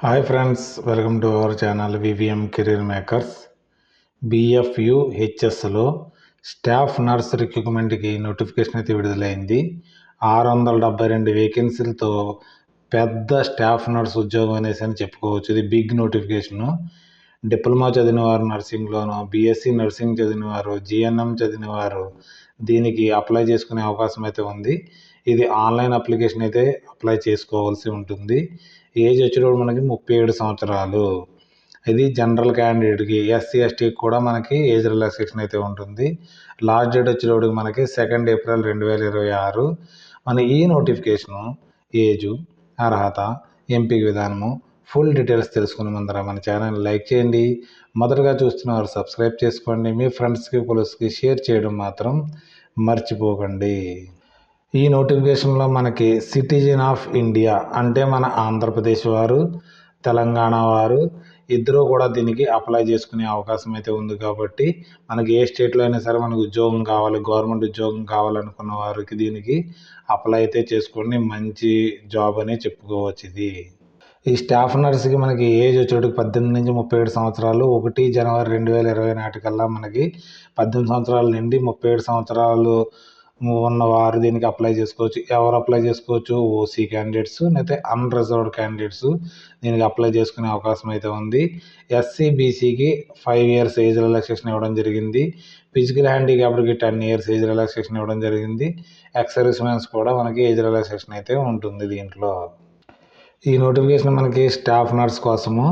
Hi friends, welcome to our channel VVM career makers. BFU హెచ్ఎస్లో staff nurse రిక్రూట్మెంట్కి notification అయితే విడుదలైంది. 672 వేకెన్సీలతో పెద్ద స్టాఫ్ నర్స్ ఉద్యోగం అనేసి అని చెప్పుకోవచ్చు. ఇది బిగ్ నోటిఫికేషను. డిప్లొమా చదివిన వారు నర్సింగ్లోను, బీఎస్సీ నర్సింగ్ చదివిన వారు, జిఎన్ఎం చదివిన వారు దీనికి అప్లై చేసుకునే అవకాశం అయితే ఉంది. ఇది ఆన్లైన్ అప్లికేషన్ అయితే అప్లై చేసుకోవాల్సి ఉంటుంది. ఏజ్ వచ్చేటప్పుడు మనకి 37 సంవత్సరాలు. ఇది జనరల్ క్యాండిడేట్కి, ఎస్సీ ఎస్టీకి కూడా మనకి ఏజ్ రిలాక్సేషన్ అయితే ఉంటుంది. లాస్ట్ డేట్ వచ్చేటప్పటికి మనకి 2 ఏప్రిల్ 2026. మన ఈ నోటిఫికేషను ఏజు, అర్హత, ఎంపిక విధానము, ఫుల్ డీటెయిల్స్ తెలుసుకునే ముందర మన ఛానల్ లైక్ చేయండి. మొదటగా చూస్తున్నవారు సబ్స్క్రైబ్ చేసుకోండి. మీ ఫ్రెండ్స్కి కొలీగ్స్కి షేర్ చేయడం మాత్రం మర్చిపోకండి. ఈ నోటిఫికేషన్లో మనకి సిటిజన్ ఆఫ్ ఇండియా అంటే మన ఆంధ్రప్రదేశ్ వారు, తెలంగాణ వారు ఇద్దరూ కూడా దీనికి అప్లై చేసుకునే అవకాశం అయితే ఉంది. కాబట్టి మనకి ఏ స్టేట్లో అయినా సరే మనకు ఉద్యోగం కావాలి, గవర్నమెంట్ ఉద్యోగం కావాలనుకున్న వారికి దీనికి అప్లై అయితే చేసుకోండి. మంచి జాబ్ అనే చెప్పుకోవచ్చు. ఇది ఈ స్టాఫ్ నర్స్కి మనకి ఏజ్ వచ్చేటికి 18 నుంచి 37 సంవత్సరాలు. 1 జనవరి 2020 నాటికల్లా మనకి 18 సంవత్సరాల నుండి 37 సంవత్సరాలు ఉన్నవారు దీనికి అప్లై చేసుకోవచ్చు. ఎవరు అప్లై చేసుకోవచ్చు? ఓసీ క్యాండిడేట్స్, లేకపోతే అన్రిజర్వ్డ్ క్యాండిడేట్స్ దీనికి అప్లై చేసుకునే అవకాశం అయితే ఉంది. ఎస్సీ బీసీకి 5 years ఏజ్ రిలాక్సేషన్ ఇవ్వడం జరిగింది. ఫిజికల్ హ్యాండిక్యాప్డ్కి 10 years ఏజ్ రిలాక్సేషన్ ఇవ్వడం జరిగింది. ఎక్స్ సర్వీస్ మెన్స్ కూడా మనకి ఏజ్ రిలాక్సేషన్ అయితే ఉంటుంది దీంట్లో. ఈ నోటిఫికేషన్ మనకి స్టాఫ్ నర్స్ కోసము.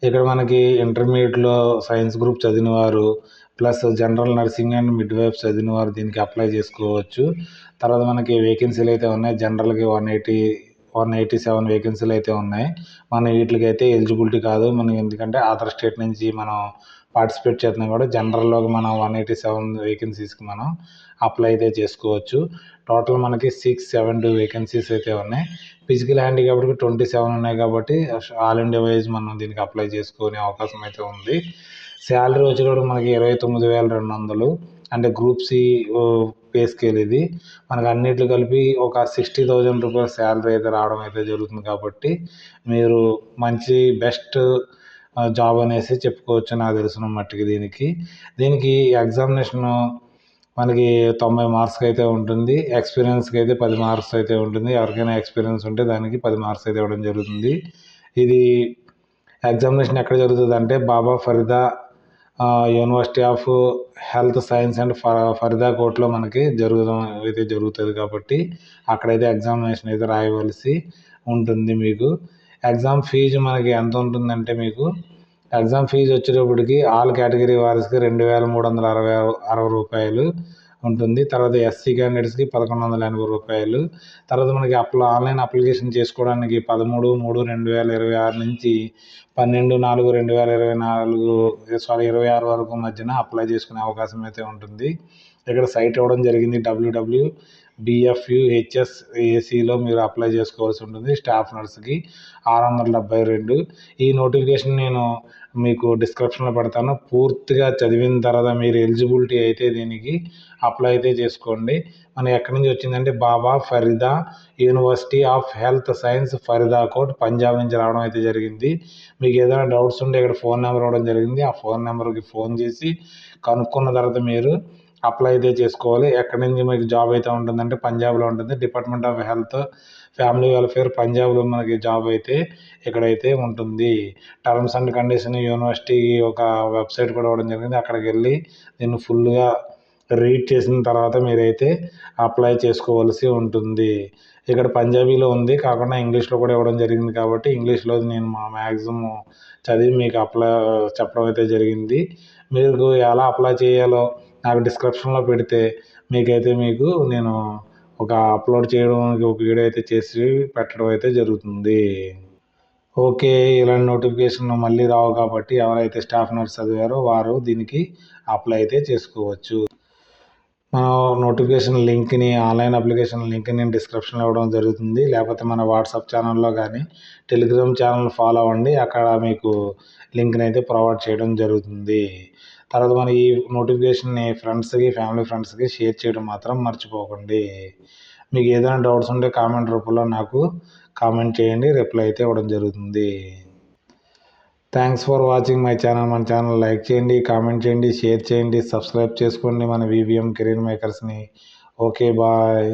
ఇక్కడ మనకి ఇంటర్మీడియట్లో సైన్స్ గ్రూప్ చదివిన వారు plus general nursing and mid wife చదివిన వారు దీనికి అప్లై చేసుకోవచ్చు. తర్వాత మనకి వేకెన్సీలు అయితే ఉన్నాయి. జనరల్కి 187 వేకెన్సీలు అయితే ఉన్నాయి. మనం వీటికైతే ఎలిజిబిలిటీ కాదు. మనం ఎందుకంటే అదర్ స్టేట్ నుంచి మనం పార్టిసిపేట్ చేస్తున్నాం కూడా. జనరల్లోకి మనం 187 వేకెన్సీస్కి మనం అప్లై అయితే చేసుకోవచ్చు. టోటల్ మనకి 672 వేకెన్సీస్ అయితే ఉన్నాయి. ఫిజికల్ హ్యాండిక్యాప్డ్కి 27 ఉన్నాయి. కాబట్టి ఆల్ ఇండియా వైజ్ మనం దీనికి అప్లై చేసుకునే అవకాశం అయితే ఉంది. శాలరీ వచ్చేటప్పుడు మనకి 29,200 అంటే గ్రూప్ సి పే స్కేల్. ఇది మనకు అన్నిట్లు కలిపి ఒక 60,000 రూపీస్ శాలరీ అయితే రావడం అయితే జరుగుతుంది. కాబట్టి మీరు మంచి బెస్ట్ జాబ్ అనేసి చెప్పుకోవచ్చు నాకు తెలిసిన మట్టుకి. దీనికి ఎగ్జామినేషను మనకి 90 మార్క్స్కి అయితే ఉంటుంది. ఎక్స్పీరియన్స్కి అయితే 10 మార్క్స్ అయితే ఉంటుంది. ఎవరికైనా ఎక్స్పీరియన్స్ ఉంటే దానికి 10 మార్క్స్ అయితే ఇవ్వడం జరుగుతుంది. ఇది ఎగ్జామినేషన్ ఎక్కడ జరుగుతుంది అంటే Baba Farida university of health science and ఫరీదాకోట్లో మనకి జరుగుతుంది. కాబట్టి అక్కడైతే ఎగ్జామినేషన్ అయితే రాయవలసి ఉంటుంది. మీకు ఎగ్జామ్ ఫీజు మనకి ఎంత ఉంటుందంటే, మీకు ఎగ్జామ్ ఫీజు వచ్చేటప్పటికి ఆల్ కేటగిరీ వారికి 2,360 రూపాయలు ఉంటుంది. తర్వాత ఎస్సీ క్యాండిడేట్స్కి 1,180 రూపాయలు. తర్వాత మనకి ఆన్లైన్ అప్లికేషన్ చేసుకోవడానికి 13/3/2026 నుంచి 12/4/2026 వరకు మధ్యన అప్లై చేసుకునే అవకాశం అయితే ఉంటుంది. ఇక్కడ సైట్ ఇవ్వడం జరిగింది, www.bfuhsac.లో మీరు అప్లై చేసుకోవాల్సి ఉంటుంది. స్టాఫ్ నర్స్కి 672. ఈ నోటిఫికేషన్ నేను మీకు డిస్క్రిప్షన్లో పెడతాను. పూర్తిగా చదివిన తర్వాత మీరు ఎలిజిబిలిటీ అయితే దీనికి అప్లై అయితే చేసుకోండి. మన ఎక్కడి నుంచి వచ్చిందంటే Baba Farida university of health science Faridkot, Punjab నుంచి రావడం అయితే జరిగింది. మీకు ఏదైనా డౌట్స్ ఉంటే ఇక్కడ ఫోన్ నెంబర్ ఇవ్వడం జరిగింది. ఆ ఫోన్ నెంబర్కి ఫోన్ చేసి కనుక్కున్న తర్వాత మీరు అప్లై అయితే చేసుకోవాలి. ఎక్కడి నుంచి మీకు జాబ్ అయితే ఉంటుందంటే పంజాబ్లో ఉంటుంది. Department of health family welfare పంజాబ్లో మనకి జాబ్ అయితే ఇక్కడైతే ఉంటుంది. టర్మ్స్ అండ్ కండిషన్ యూనివర్సిటీ ఒక వెబ్సైట్ కూడా ఇవ్వడం జరిగింది. అక్కడికి వెళ్ళి దీన్ని ఫుల్గా రీడ్ చేసిన తర్వాత మీరైతే అప్లై చేసుకోవాల్సి ఉంటుంది. ఇక్కడ పంజాబీలో ఉంది, కాకుండా ఇంగ్లీష్లో కూడా ఇవ్వడం జరిగింది. కాబట్టి ఇంగ్లీష్లో నేను మ్యాక్సిమం చదివి మీకు చెప్పడం అయితే జరిగింది. మీకు ఎలా అప్లై చేయాలో నాకు డిస్క్రిప్షన్లో పెడితే మీకు నేను ఒక అప్లోడ్ చేయడానికి ఒక వీడియో అయితే చేసి పెట్టడం అయితే జరుగుతుంది. ఓకే, ఇలాంటి నోటిఫికేషన్ మళ్ళీ రావు. కాబట్టి ఎవరైతే స్టాఫ్ నర్స్ చదివారో వారు దీనికి అప్లై అయితే చేసుకోవచ్చు. మన నోటిఫికేషన్ లింక్ని, ఆన్లైన్ అప్లికేషన్ లింక్ని నేను డిస్క్రిప్షన్లో ఇవ్వడం జరుగుతుంది. లేకపోతే మన వాట్సాప్ ఛానల్లో కానీ టెలిగ్రామ్ ఛానల్ ఫాలో అవ్వండి. అక్కడ మీకు లింక్ని అయితే ప్రొవైడ్ చేయడం జరుగుతుంది. తర్వాత మన ఈ నోటిఫికేషన్ని ఫ్రెండ్స్కి, ఫ్యామిలీ ఫ్రెండ్స్కి షేర్ చేయడం మాత్రం మర్చిపోకండి. మీకు ఏదైనా డౌట్స్ ఉంటే కామెంట్ రూపంలో నాకు కామెంట్ చేయండి, రిప్లై అయితే ఇవ్వడం జరుగుతుంది. Thanks for watching my channel. మన ఛానల్ లైక్ చేయండి, కామెంట్ చేయండి, షేర్ చేయండి, సబ్స్క్రైబ్ చేసుకోండి మన వివిఎం కెరీర్ మేకర్స్ని. Okay bye.